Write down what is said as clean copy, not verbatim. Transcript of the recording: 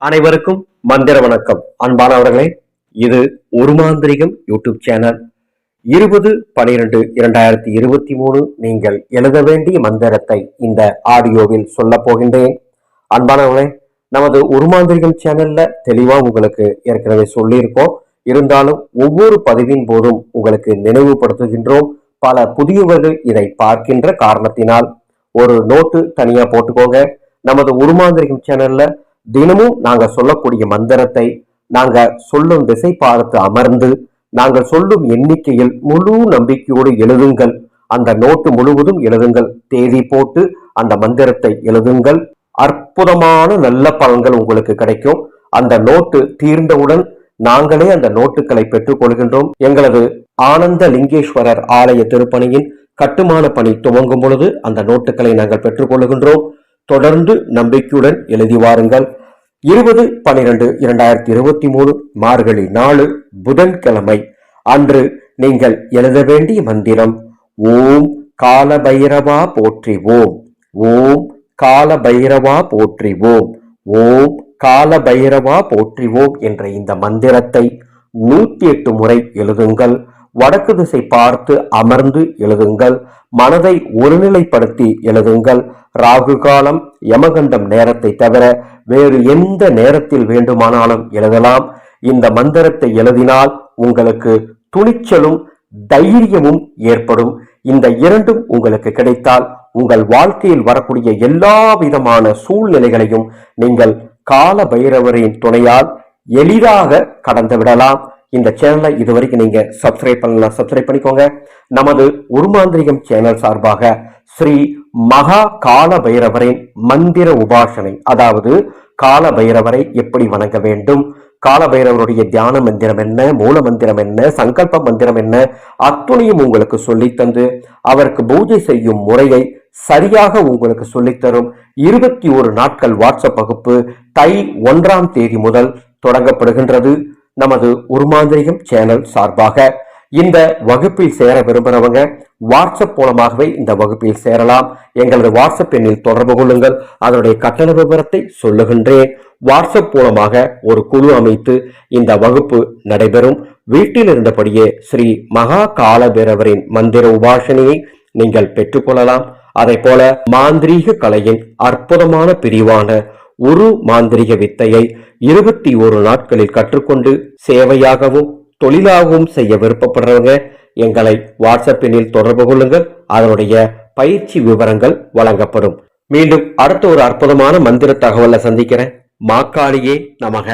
அனைவருக்கும் மந்திர வணக்கம். அன்பானவர்களே, இது ஒரு மாந்திரிகம் யூடியூப் சேனல். 20/12/2023 நீங்கள் எழுத வேண்டிய மந்திரத்தை இந்த ஆடியோவில் சொல்ல போகின்றேன். அன்பானவர்களே, நமது ஒரு மாந்திரிகம் சேனல்ல தெளிவா உங்களுக்கு ஏற்கனவே சொல்லியிருக்கோம். இருந்தாலும் ஒவ்வொரு பதிவின் போதும் உங்களுக்கு நினைவுபடுத்துகின்றோம். பல புதியவர்கள் இதை பார்க்கின்ற காரணத்தினால் ஒரு நோட்டு தனியா போட்டுக்கோங்க. நமது ஒரு மாந்திரிகம் சேனல்ல தினமும் நாங்க சொல்லக்கூடிய மந்திரத்தை நாங்க சொல்லும் திசை பார்த்து அமர்ந்து நாங்கள் சொல்லும் எண்ணிக்கையில் முழு நம்பிக்கையோடு எழுதுங்கள். அந்த நோட்டு முழுவதும் எழுதுங்கள். தேதி போட்டு அந்த மந்திரத்தை எழுதுங்கள். அற்புதமான நல்ல பலன்கள் உங்களுக்கு கிடைக்கும். அந்த நோட்டு தீர்ந்தவுடன் நாங்களே அந்த நோட்டுகளை பெற்றுக் கொள்கின்றோம். எங்களது ஆனந்த லிங்கேஸ்வரர் ஆலய திருப்பணியின் கட்டுமான பணி துவங்கும் பொழுது அந்த நோட்டுகளை நாங்கள் பெற்றுக் கொள்கின்றோம். தொடர்ந்து நம்பிக்கையுடன் எழுதி வாருங்கள். 20/12/2023 மார்கழி 4 புதன்கிழமை அன்று நீங்கள் எழுத வேண்டிய மந்திரம் ஓம் கால பைரவா போற்றிவோம், ஓம் கால பைரவா போற்றிவோம், ஓம் கால பைரவா போற்றிவோம் என்ற இந்த மந்திரத்தை 108 முறை எழுதுங்கள். வடக்கு திசை பார்த்து அமர்ந்து எழுதுங்கள். மனதை ஒருநிலைப்படுத்தி எழுதுங்கள். ராகு காலம் யமகண்டம் நேரத்தை தவிர வேறு எந்த நேரத்தில் வேண்டுமானாலும் எழுதலாம். இந்த மந்திரத்தை எழுதினால் உங்களுக்கு துணிச்சலும் தைரியமும் ஏற்படும். இந்த இரண்டும் உங்களுக்கு கிடைத்தால் உங்கள் வாழ்க்கையில் வரக்கூடிய எல்லா விதமான சூழ்நிலைகளையும் நீங்கள் கால பைரவரின் துணையால் எளிதாக கடந்து விடலாம். இந்த சேனலை இதுவரைக்கும் நீங்க சப்ஸ்கிரைப் பண்ணலாம், சப்ஸ்கிரைப் பண்ணிக்கோங்க. நமது உருமாந்திரிகம் சேனல் சார்பாக ஸ்ரீ மகா கால பைரவரின் மந்திர உபாசனை, அதாவது கால பைரவரை எப்படி வணங்க வேண்டும், கால பைரவருடைய தியான மந்திரம் என்ன, மூல மந்திரம் என்ன, சங்கல்ப மந்திரம் என்ன, அத்துணையும் உங்களுக்கு சொல்லித்தந்து அவருக்கு பூஜை செய்யும் முறையை சரியாக உங்களுக்கு சொல்லித்தரும் 21 நாட்கள் வாட்ஸ்அப் வகுப்பு தை 1ஆம் தேதி முதல் தொடங்கப்படுகின்றது. நமது உருமாந்திரிகம் சேனல் சார்பாக இந்த வகுப்பில் சேர விரும்புகிறவங்க வாட்ஸ்அப் மூலமாகவே இந்த வகுப்பில் சேரலாம். எங்களது வாட்ஸ்அப் எண்ணில் தொடர்பு கொள்ளுங்கள். அதனுடைய கட்டண விவரத்தை சொல்லுகின்றேன். வாட்ஸ்அப் மூலமாக ஒரு குழு அமைத்து இந்த வகுப்பு நடைபெறும். வீட்டில் இருந்தபடியே ஸ்ரீ மகா கால பைரவரின் மந்திர உபாசனையை நீங்கள் பெற்றுக்கொள்ளலாம். அதை போல மாந்திரீக கலையின் அற்புதமான பிரிவான ஒரு மாந்திரிக வித்தையை 21 நாட்களில் கற்றுக்கொண்டு சேவையாகவும் தொழிலாகவும் செய்ய விருப்பப்படுறவங்க எங்களை வாட்ஸ்அப் எண்ணில் தொடர்பு கொள்ளுங்கள். அதனுடைய பயிற்சி விவரங்கள் வழங்கப்படும். மீண்டும் அடுத்த ஒரு அற்புதமான மந்திர தகவலை சந்திக்கிறேன். மாக்காளியே நமக.